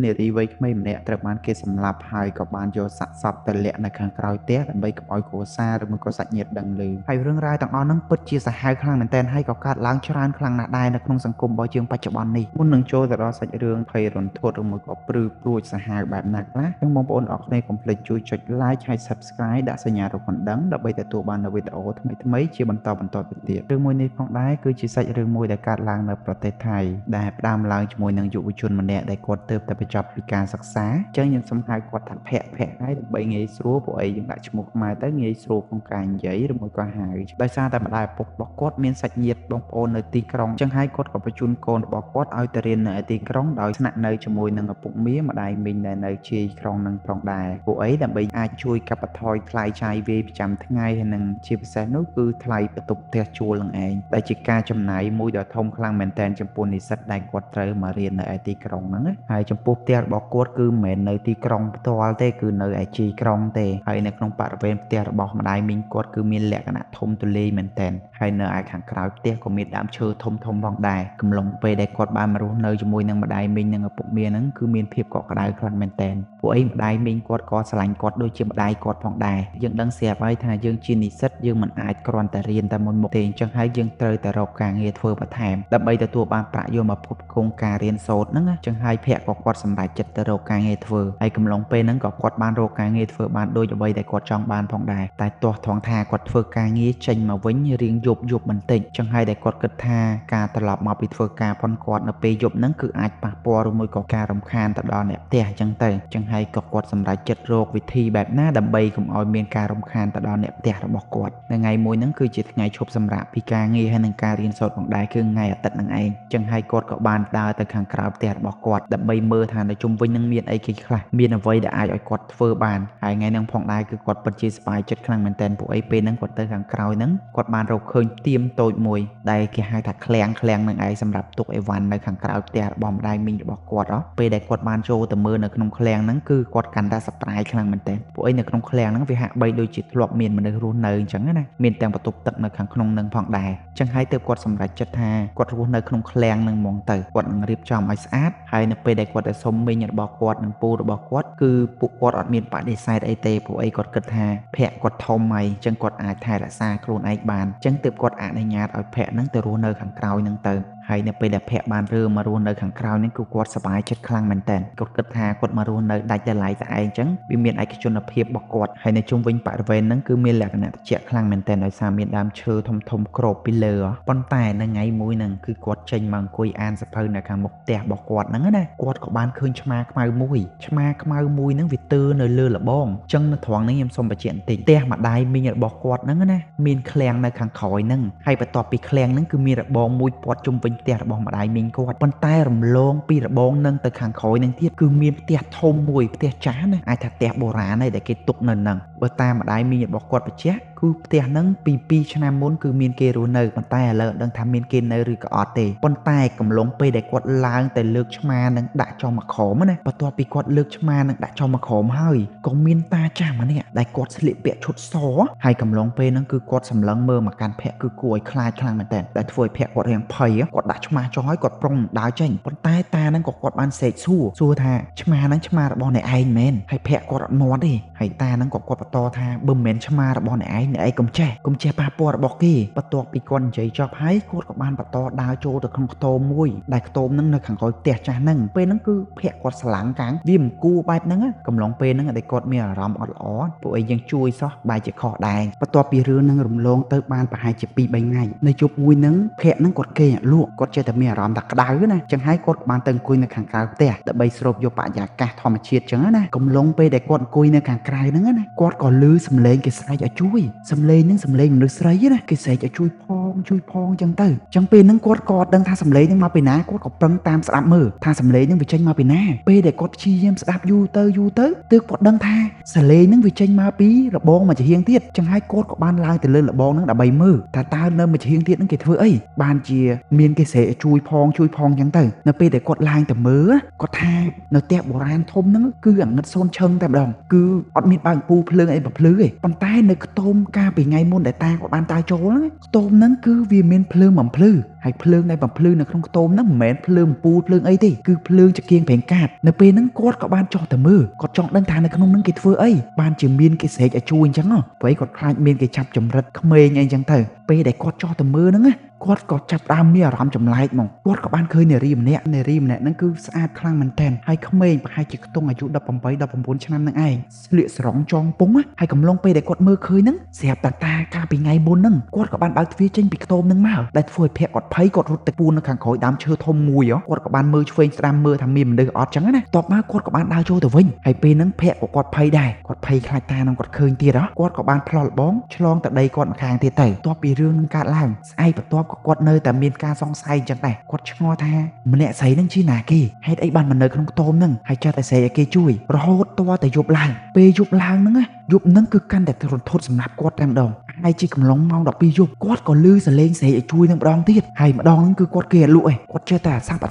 នារីវ័យក្មេងម្នាក់ត្រូវបានគេសម្លាប់ហើយក៏បានយកសាកសពទៅលាក់នៅខាងក្រោយផ្ទះដើម្បីកុំឲ្យគ្រួសារឬមួយក៏សាច់ញាតិដឹងឮហើយរឿងរ៉ាវទាំងអស់ហ្នឹងពិតជាសាហាវខ្លាំងមែនទែនហើយក៏កើតឡើងច្រើនខ្លាំងណាស់ដែរនៅក្នុងសង្គមរបស់យើងបច្ចុប្បន្ននេះមុននឹងចូលទៅដល់សាច់រឿងភ័យរន្ធត់ឬមួយក៏ព្រឺព្រួចសាហាវបែបណាខ្លះចឹងបងប្អូនអរគ្នាកុំភ្លេចជួយចុច like ហើយ subscribe ដាក់សញ្ញារូបកណ្ដឹងដើម្បីទទួលបាននូវវីដេអូថ្មីៗជាបន្តទៅទៀតរឿងមួយនេះផងដែរគឺជាសាច់រឿងមួយដែលកើតឡើងនៅប្រទេសថៃដែលផ្ដើមឡើងជាមួយនឹងយុវជនម្នាក់ដែលគាត់ទើបតែបញ្ចប់ពីការសិក្សាអញ្ចឹងខ្ញុំសូមហៅគាត់ថាភ័ក្រហើយដើម្បីងាយស្រួលព្រោះអីយើងដាក់ឈ្មោះខ្មែរទៅងាយស្រួលក្នុងការនិយាយឬមួយក៏ហៅដោយសារតែម្ដាយឪពុករបស់គាត់មានសាច់ញាតិបងប្អូននៅទីក្រុងអញ្ចឹងហើយគាត់ក៏បញ្ជូនកូនរបស់គាត់ឲ្យទៅរៀននៅទីក្រុងដោយស្នាក់នៅជាមួយនឹងឪពុកមាម្ដាយមីងដែលនៅជាយក្រុងនឹងផងដែរព្រោះអីដើម្បីអាចជួយកាត់បន្ថយថ្លៃចាយវាយប្រចាំថ្ងៃហើយនិងជាពិសេសនោះគឺថ្លៃបន្ទប់ផ្ទះជួលនឹងឯងដែលជាការចំណាយមួយដ៏ធំខ្លាំងមែនទែនចំពោះនិស្សិតដែលគាត់ត្រូវមករៀននៅឯទីក្រុងហ្នឹងហើយចំពោះផ្ទះរបស់គាត់គឺមិនមែននៅទីក្រុងផ្ទាល់ទេគឺនៅឯជាយក្រុងទេហើយនៅក្នុងបរិវេណផ្ទះរបស់ម្ដាយមីងគាត់គឺមានលក្ខណៈធំទូលាយមែនទែនហើយនៅឯខាងក្រោយផ្ទះក៏មានដើមឈើធំផងដែរកំឡុងពេលដែលគាត់បានមករស់នៅជាមួយនឹងម្ដាយមីងនិងឪពុកមាហ្នឹងគឺមានភាពកក់ក្ដៅខ្លាំងមែនទែនពួកអីម្ដាយមីងគាត់ក៏ស្រឡាញ់គាត់ដូចជាម្ដាយគាត់ផងដែរយើងដឹងស្រាប់ហើយថាយើងជានិស្សិតយើងមិនអាចគ្រាន់តែរៀនតែមួយមុខទេអញ្ចឹងហើយយើងត្រូវតែរកការងារធ្វើបន្ថែមដើម្បីទទួលបានប្រាក់យកមកផ្គត់ផ្គង់ការរៀនសូត្រហ្នឹងអញ្ចឹងហើយភ័ក្រក៏គាត់សម្រេចចិត្តទៅរកការងារធ្វើហើយកំឡុងពេលហ្នឹងក៏គាត់បានរកការងារធ្វើបានដូចអ្វីដែលគាត់ចង់បានផងដែរតែទាស់ត្រង់ថាគាត់ធ្វើការងារចេញមកវិញរៀងយប់បន្តិចអញ្ចឹងហើយដែលគាត់គិតថាការត្រឡប់មកពីធ្វើការប៉ុនគាត់នៅពេលយប់ហ្នឹងគឺអាចប៉ះពាល់ឬមួយក៏ការរំខានទៅដល់អ្នកផ្ទះអញ្ចឹងទៅអញ្ចឹងហើយក៏គាត់សម្រេចចិត្តរកវិធីបែបណាដើម្បីកុំឲ្យមានការរំខានទៅដល់អ្នកផ្ទះរបស់គាត់ថ្ងៃមួយហ្នឹងគឺជាថ្ងៃឈប់សម្រាកពីការងារហើយនឹងការរៀនសូត្រផងដែរគឺថ្ងៃអាទិត្យហ្នឹងឯងអញ្ចឹងហើយគាត់ក៏បានដើរទៅខាងក្រៅផ្ទះរបស់គាត់ដើម្បីមើលថានៅជុំវិញនឹងមានអីគេខ្លះមានអ្វីដែលអាចឲ្យគាត់ធ្វើបានហើយថ្ងៃហ្នឹងផងដែរគឺគាត់ពិតជាសប្បាយចិត្តខ្លាំងមែនទែនពួកអីពេលហ្នឹងគាត់ទៅខាងក្រោយហ្នឹងគាត់បានរកឃើញទៀមតូចមួយដែលគេហៅថាឃ្លាំងនឹងឯងសម្រាប់ទុកអីវ៉ាន់នៅខាងក្រៅផ្ទះរបស់ម្ដាយមីងរបស់គាត់ពេលដែលគាត់បានចូលទៅមើលនៅក្នុងឃ្លាំងហ្នឹងគឺគាត់កាន់តែសប្បាយខ្លាំងមែនទែនពួកអីនៅក្នុងឃ្លាំងហ្នឹងវាហាក់បីដូចជាធ្លាប់មានមនុស្សរស់នៅអញ្ចឹងណាមានទាំងបន្ទប់ទឹកនៅខាងក្នុងហ្នឹងផងដែរអញ្ចឹងហើយទើបគាត់សម្រេចចិត្តថាគាត់រស់នៅក្នុងឃ្លាំងហ្នឹងហ្មងទៅគាត់នឹងរៀបចំឲ្យស្អាតហើយនៅពេលដែលគាត់ទៅសុំមីងរបស់គាត់និងពូរបស់គាត់គឺពួកគាត់អត់មានបដិសេធអីទេពួកអីគាត់គិតថាភ័ក្រគាត់ធំហើយអញ្ចឹងគាត់អាចថែរក្សាខ្លួនឯងបានអញ្ចឹងទើបគាត់អនុញ្ញាតឲ្យភ័ក្រហ្នឹងទៅរស់នៅខាងក្រោយហ្នឹងទៅហើយនៅពេលដែលភ័ក្របានរើមករស់នៅខាងក្រៅនេះគឺគាត់សប្បាយចិត្តខ្លាំងមែនតើគាត់គិតថាគាត់មករស់នៅដាច់ដោយឡែកតែឯងអញ្ចឹងវាមានឯកជនភាពរបស់គាត់ហើយនៅជុំវិញបរិវេណហ្នឹងគឺមានលក្ខណៈត្រជាក់ខ្លាំងមែនតើដោយសារមានដើមឈើធំគ្របពីលើប៉ុន្តែនៅថ្ងៃមួយហ្នឹងគឺគាត់ចេញមកអង្គុយអានសៀវភៅនៅខាងមុខផ្ទះរបស់គាត់ហ្នឹងណាគាត់ក៏បានឃើញឆ្មាខ្មៅមួយហ្នឹងវាទើនៅលើលបងអញ្ចឹងនៅត្រង់នេះខ្ញុំសូមបញ្ជាក់បន្តិចផ្ទះម្ដាយមីងរបស់គាត់ហ្នឹងណាមានឃ្លាំងនៅខាងក្រោយហ្នឹងហើយបន្ទាប់ពីឃ្លាំងហ្នឹងគឺមានរបងមួយព័ទ្ធជុំវិញផ្ទះរបស់ម្ដាយមីងគាត់ប៉ុន្តែរំលងពីរបងនឹងទៅខាងក្រោយនឹងទៀតគឺមានផ្ទះធំមួយផ្ទះចាស់ណាអាចថាផ្ទះបុរាណហើយដែលគេទុកនៅហ្នឹងបើតាមម្ដាយមីងរបស់គាត់បញ្ជាក់គឺផ្ទះហ្នឹងពី2ឆ្នាំមុនគឺមានគេរស់នៅប៉ុន្តែឥឡូវអត់ដឹងថាមានគេនៅឬក៏អត់ទេប៉ុន្តែកំឡុងពេលដែលគាត់ឡើងទៅលើកឆ្មានឹងដាក់ចុះមកក្រោមណាបន្ទាប់ពីគាត់លើកឆ្មានឹងដាក់ចុះមកក្រោមហើយក៏មានតាចាស់ម្នាក់ដែលគាត់ស្លៀកពាក់ឈុតសហើយកំឡុងពេលហ្នឹងគឺគាត់សម្លឹងមើលមកកាន់ភ័ក្រគឺគួរឲ្យខ្លាចខ្លាំងមែនតើដែលធ្វើឲ្យភ័ក្រគាត់រៀងភ័យគាត់ដាក់ឆ្មាចុះហើយគាត់ប្រុងដើរចេញប៉ុន្តែតាហ្នឹងក៏គាត់បានសេកសួរថាឆ្មាហ្នឹងឆ្មារបស់អ្នកឯងមែនហើយភ័ក្រគាត់អត់មាត់ទេហើយតាហ្នឹងក៏គាត់បន្តថាបើមិនមែនឆ្មារបស់អ្នកឯងកុំចេះប៉ះពាល់របស់គេបន្ទាប់ពីគាត់និយាយចប់ហើយគាត់ក៏បានបន្តដើរចូលទៅក្នុងខ្ទមមួយដែលខ្ទមហ្នឹងនៅខាងក្រោយផ្ទះចាស់ហ្នឹងពេលហ្នឹងគឺភ័ក្រគាត់ស្លាំងកាំងវាមិនគួរបែបហ្នឹងកំឡុងពេលហ្នឹងដែលគាត់មានអារម្មណ៍អត់ល្អពួកឯងយើងជួយសោះបែរជាខុសដែរបន្ទាប់ពីរឿងហ្នឹងរំលងទៅបានប្រហែលជា2-3ថ្ងៃនៅជប់មួយហ្នឹងភ័ក្រហ្នឹងគាត់គេងលក់គាត់ចេះតែមានអារម្មណ៍ថាក្តៅណាចឹងហើយគាត់ក៏បានទៅអង្គុយនៅខាងក្រៅផ្ទះដើម្បីស្រូបយកបរិយាកាសធម្មជាតិចឹងណាកំឡុងពេលដែលគាត់អង្គុយនៅខាងក្រៅហ្នឹងណាគាត់ក៏ឮសំឡេងគេស្រែកឲ្យជួយសំឡេងហ្នឹងសំឡេងមនុស្សស្រីណាគេស្រែកឲ្យជួយផងចឹងទៅចឹងពេលហ្នឹងគាត់ក៏អត់ដឹងថាសំឡេងហ្នឹងមកពីណាគាត់ក៏ប្រឹងតាមស្ដាប់មើលថាសំឡេងហ្នឹងវាចេញមកពីណាពេលដែលគាត់ព្យាយាមស្ដាប់យូរទៅទើបគាត់ដឹងថាសំឡេងហ្នឹងវាចេញមកពីរបងមួយចំហៀងទៀតចឹងហើយគាត់ក៏បានឡើងទៅលើរបងហ្នឹងដើម្បីមើលថាតើនៅមួយចំហៀងទៀតហ្នឹងគេធ្វើអីបានជាមានគេស្រែកឲ្យជួយផងចឹងទៅនៅពេលដែលគាត់ឡើងទៅមើលគាត់ថានៅផ្ទះបុរាណធំហ្នឹងគឺអាងឹតសូនឈឹងតែម្ដងគឺអត់មានបើកពូភ្លើងអីបំភ្លឺទេប៉ុន្តែនៅខ្ទមកាលពីថ្ងៃមុនដែលតាគាត់បានដើរចូលហ្នឹងខ្ទមហ្នឹង គឺវាមានភ្លើងបំភ្លឺហើយភ្លើងដែលបំភ្លឺនៅក្នុងខ្ទមហ្នឹងមិនមែនភ្លើងពូលភ្លើងអីទេគឺភ្លើងចង្គៀងប្រេងកាតនៅពេលហ្នឹងគាត់ក៏បានចុះទៅមើលគាត់ចង់ដឹងថានៅក្នុងហ្នឹងគេធ្វើអីបានជាមានគេស្រែកឲ្យជួយអញ្ចឹងព្រោះគាត់ខ្លាចមានគេចាប់ចម្រិតក្មេងអីអញ្ចឹងទៅពេលដែលគាត់ចុះទៅមើលហ្នឹងគាត់ក៏ចាប់ដើមមានអារម្មណ៍ចម្លែកហ្មងគាត់ក៏បានឃើញនារីម្នាក់ហ្នឹងគឺស្អាតខ្លាំងមែនទែនហើយក្មេងប្រហែលជាខ្ទង់អាយុ18 19ឆ្នាំហ្នឹងឯងស្លៀកស្រង់ចងពងហើយកំឡុងពេលដែលគាត់មើលឃើញហ្នឹងស្រាប់តែតាកាលពីថ្ងៃមុនហ្នឹងគាត់ក៏បានបើកទ្វារចេញពីខ្ទមហ្នឹងមកដែលធ្វើឲ្យភ័ក្រគាត់ភ័យគាត់រត់ទៅពួននៅខាងក្រោយដើមឈើធំមួយគាត់ក៏បានមើលឆ្វេងស្ដាំមើលថាមានមនុស្សអត់ចឹងណាតបមកគាត់ក៏បានដើរចូលទៅវិញហើយពេលហ្នឹងភ័ក្រគាត់ភ័យដែរគាត់ភ័យខ្លាចតាហ្នឹងគាត់ឃើញទៀតគាត់ក៏បានផ្លោះលបងឆ្លងទៅដីគាត់ម្ខាងទៀតទៅតបពីរឿងនឹងកើតឡើងស្អែកបន្ទាប់ក៏គាត់នៅតែមានការសង្ស័យអញ្ចឹងដែរគាត់ឆ្ងល់ថាម្នាក់ស្រីហ្នឹងជាណាគេហេតុអីបានមកនៅក្នុងខ្ទមហ្នឹងហើយចាត់ឲ្យស្រីឲ្យគេជួយរហូតទាល់តែយប់ឡើងពេលយប់ឡើងហ្នឹងយប់ហ្នឹងគឺកាន់តែរន្ធត់សម្រាប់គាត់តែម្ដងហើយជាកំឡុងម៉ោង12យប់គាត់ក៏ឮសលេងស្រែកឲ្យជួយនឹងម្ដងទៀតហើយម្ដងហ្នឹងគឺគាត់គេអត់លក់ឯងគាត់ជឿតែអាសាប់អ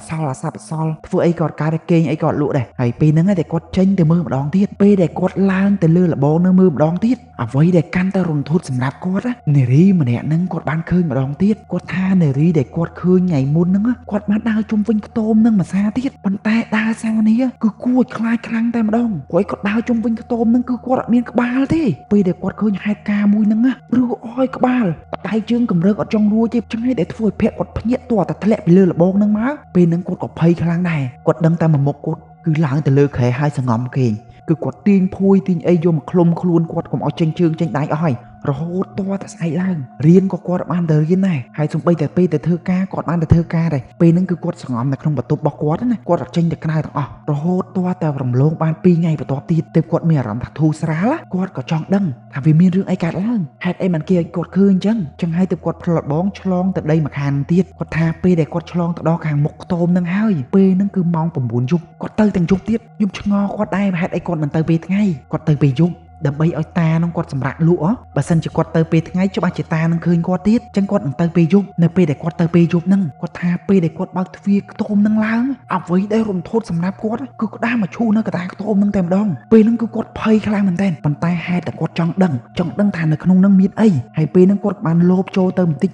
សល់ធ្វើអីក៏កើតគេងអីក៏អត់លក់ដែរហើយពេលហ្នឹងតែគាត់ចេញទៅមើលម្ដងទៀតពេលដែលគាត់ឡើងទៅលើលបងនៅមើលម្ដងទៀតអ្វីដែលកាន់តែរន្ធត់សម្រាប់គាត់នារីម្នាក់ហ្នឹងគាត់បានឃើញម្ដងទៀតគាត់ថានារីដែលគាត់ឃើញថ្ងៃមុនហ្នឹងគាត់បានដើរជុំវិញខ្ទមហ្នឹងមួយសារទៀតប៉ុន្តែដើរសារនេះគឺគួរខ្លាចខ្លាំងតែម្ដងព្រោះគាត់ដើរជុំវិញខ្ទមហ្នឹងគឺគាត់អត់មានក្បាលទេពេលដែលគាត់ឃើញហេតុការណ៍មួយហ្នឹងព្រោះអយក្បាលដៃជើងកម្រើកអត់ចង់រួចទេចឹងហើយដែលធ្វើឲ្យភ័ក្រគាត់ភ្ញាក់ទាល់តែធ្លាក់ពីលើលបងហ្នឹងមកពេលហ្នឹងគាត់ក៏ភ័យខ្លាំងដែរគាត់ដឹងតែមួយមុខគាត់គឺឡើងទៅលើក្រែហើយសង្ងំគេងគឺគាត់ទាញភួយទាញអីយកមកឃ្លុំខ្លួនគាត់កុំឲ្យចេញជើងចេញដៃអស់ហើយរហូតទាល់តែស្អែកឡើងរៀនក៏គាត់បានទៅរៀនដែរហើយសំបីតែពេលទៅធ្វើការគាត់បានទៅធ្វើការដែរពេលហ្នឹងគឺគាត់សង្ងំនៅក្នុងបន្ទប់របស់គាត់ណាគាត់អត់ចេញទៅក្រៅទាំងអស់រហូតទាល់តែរំលងបាន2ថ្ងៃបន្ទាប់ទៀតទើបគាត់មានអារម្មណ៍ថាធូរស្រាលគាត់ក៏ចង់ដឹងថាវាមានរឿងអីកើតឡើងហេតុអីបានគេឲ្យគាត់ឃើញអញ្ចឹងហើយទើបគាត់ផ្លត់បងឆ្លងទៅដីម្ខាងទៀតគាត់ថាពេលដែលគាត់ឆ្លងទៅដល់ខាងមុខខ្ទមហ្នឹងហើយពេលហ្នឹងគឺម៉ោង9យប់គាត់ទៅទាំងយប់ទៀតខ្ញុំឆ្ងល់គាត់ដែរហេតុអីគាត់មិនទៅពេលថ្ងៃគាត់ទៅពេលយប់ដើម្បីឲ្យតានឹងគាត់សម្រាប់លក់បើសិនជាគាត់ទៅពេលថ្ងៃច្បាស់ជាតានឹងឃើញគាត់ទៀតចឹងគាត់នឹងទៅពេលយប់នៅពេលដែលគាត់ទៅពេលយប់ហ្នឹងគាត់ថាពេលដែលគាត់បើកទ្វារខ្ទមហ្នឹងឡើងអ្វីដែលរំធត់សម្រាប់គាត់គឺក្តាមមកឈូនៅកណ្ដាលខ្ទមហ្នឹងតែម្ដងពេលហ្នឹងគឺគាត់ភ័យខ្លាំងមែនទែនប៉ុន្តែហេតុតែគាត់ចង់ដឹងថានៅក្នុងហ្នឹងមានអីហើយពេលហ្នឹងគាត់បានលោបចូលទៅបន្តិច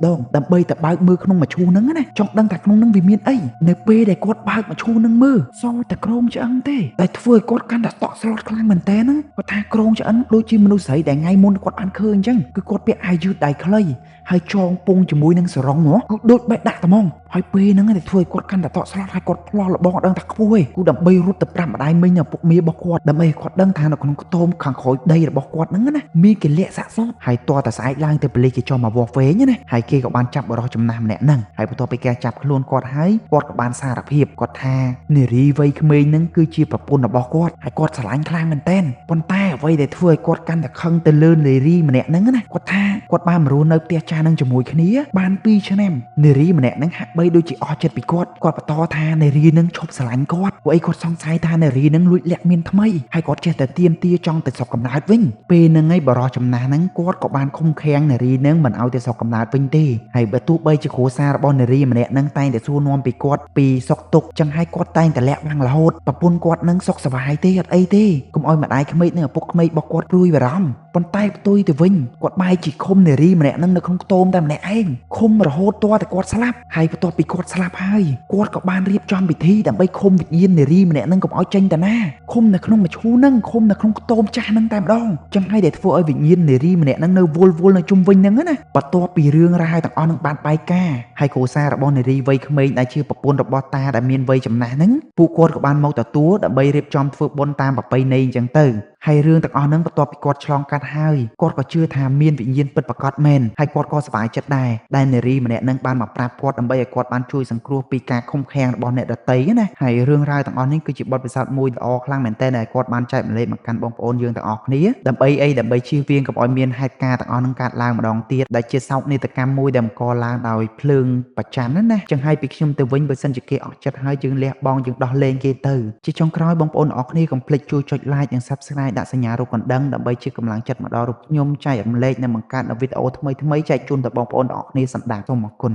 ដងដើម្បីតែបើកមើលក្នុងមឈូសហ្នឹងណាចង់ដឹងថាក្នុងហ្នឹងវាមានអីនៅពេលដែលគាត់បើកមឈូសហ្នឹងមើលសល់តែក្រងឆ្អឹងទេតែធ្វើឲ្យគាត់កាន់តែតក់ស្លុតខ្លាំងមែនទែនហ្នឹងគាត់ថាក្រងឆ្អិនដូចជាមនុស្សស្រីដែលថ្ងៃមុនគាត់បានឃើញអញ្ចឹងគឺគាត់ពាក់អាវយឺតដៃខ្លីហើយចងពងជាមួយនឹងសរងគឺដូចបែកដាក់ត្មងហើយពេលហ្នឹងតែធ្វើឲ្យគាត់កាន់តែតក់ស្លុតហើយគាត់ផ្លោះលបងអត់ដឹងថាខ្ពស់ឯងគូដើម្បីរត់ទៅប្រាប់ម្ដាយមីងឪពុកមារបស់គាត់ដើម្បីឲ្យគាត់ដឹងថានៅក្នុងខ្ទមខាងក្រោយដីរបស់គាត់ហ្នឹងណាមានគេលាក់សាក់សពហើយតតែស្អែកឡើងទៅប៉ូលីសគេចុះមកវាស់វែងណាហើយគេក៏បានចាប់បរិសុទ្ធចំណាស់ម្នាក់ហ្នឹងហើយបន្ទាប់ពីគេចាប់ខ្លួនគាត់ហើយគាត់ក៏បានសារភាពគាត់ថានារីវ័យក្មេងហ្នឹងគឺជាប្រពន្ធរបស់គាត់ហើយគាត់ស្រឡាញ់ខ្លាំងមែនទែនប៉ុន្តែអ្វីដែលធ្វើឲ្យគាត់កាន់តែខឹងទៅលើនារីម្នាក់ហ្នឹងណាគាត់ថាគាត់បានមករស់នៅផ្ទះចាស់ហ្នឹងជាមួយគ្នាបាន2ឆ្នាំនារីម្នាក់ហ្នឹងហាក់បីដូចជាអស់ចិត្តពីគាត់បន្តថានារីហ្នឹងឈប់ស្រឡាញ់គាត់ព្រោះអីគាត់សង្ស័យថានារីហ្នឹងលួចលាក់មានថ្មីហើយគាត់ចេះតែទាមទារចង់ទៅស្រុកកំណើតវិញពេលហ្នឹងឯងបរិសុទ្ធចំណាស់ហ្នឹងគាត់ក៏បានឃុំឃាំងនារីហ្នឹងមិនឲ្យទៅស្រុកកំណើតវិញទេហើយបើទោះបីជាគ្រួសាររបស់នារីម្នាក់ហ្នឹងតែងតែសួរនាំពីគាត់ពីសុខទុក្ខចឹងហើយគាត់តែងតែលាក់បាំងរហូតប្រពន្ធគាត់ហ្នឹងសុខសប្បាយទេអត់អីទេកុំឲ្យម្ដាយក្មេកនិងឪពុកក្មេករបស់គាត់ព្រួយបារម្ភប៉ុន្តែផ្ទុយទៅវិញគាត់បែរជាឃុំនារីម្នាក់ហ្នឹងនៅក្នុងខ្ទមតែម្នាក់ឯងឃុំរហូតទាល់តែគាត់ស្លាប់ហើយបន្ទាប់ពីគាត់ស្លាប់ហើយគាត់ក៏បានរៀបចំពិធីដើម្បីឃុំវិញ្ញាណនារីម្នាក់ហ្នឹងកុំឲ្យចេញទៅណាឃុំនៅក្នុងមឈូសហ្នឹងឃុំនៅក្នុងខ្ទមចាស់ហ្នឹងតែម្ដងចឹងហើយដែលធ្វើឲ្យវិញ្ញាណនារីម្នាក់ហ្នឹងនៅវល់នៅជុំវិញហ្នឹងណាបន្ទាប់ពីរឿងរ៉ាវទាំងអស់ហ្នឹងបានបែកការហើយគ្រួសាររបស់នារីវ័យក្មេងដែលជាប្រពន្ធរបស់តាដែលមានវ័យចំណាស់ហ្នឹងពួកគាត់ក៏បានមកទទួលដើម្បីរៀបចំធ្វើបុណ្យតាមប្រពៃណីអញ្ចឹងទៅហើយរឿងទាំងអស់ហ្នឹងបន្ទាប់ពីគាត់ឆ្លងកាត់ហើយគាត់ក៏ជឿថាមានវិញ្ញាណពិតប្រាកដមែនហើយគាត់ក៏សប្បាយចិត្តដែរដែលនារីម្នាក់ហ្នឹងបានមកប្រាប់គាត់ដើម្បីឲ្យគាត់បានជួយសង្គ្រោះពីការឃុំឃាំងរបស់អ្នកដទៃណាហើយរឿងរ៉ាវទាំងអស់នេះគឺជាបទពិសោធន៍មួយល្អខ្លាំងមែនទែនដែលគាត់បានចែករំលែកមកកាន់បងប្អូនយើងទាំងអស់គ្នាដើម្បីជៀសវាងកុំឲ្យមានហេតុការណ៍ទាំងអស់ហ្នឹងកើតឡើងម្ដងទៀតដែលជាសោកនាដកម្មមួយដែលបង្កឡើងដោយភ្លើងប្រច័ណ្ឌណាចឹងហើយពីខ្ញុំទៅវិញបើសិនជាគេអស់ចិត្តហើយយើងលះបង់យើងដោះលែងគេទៅជាចុងក្រោយបងប្អូនទាំងអស់គ្នាកុំភ្លេចជួយចុច like និង Subscribe ដាក់សញ្ញារូបកណ្ដឹងដើម្បីជាកម្លាំងចិត្តមកដល់រូបខ្ញុំចែករំលែកនិងបង្កើតនូវវីដេអូថ្មីៗចែកជូនដល់បងប្អូនទាំងអស់គ្នាសម្រាប់សូមអរគុណ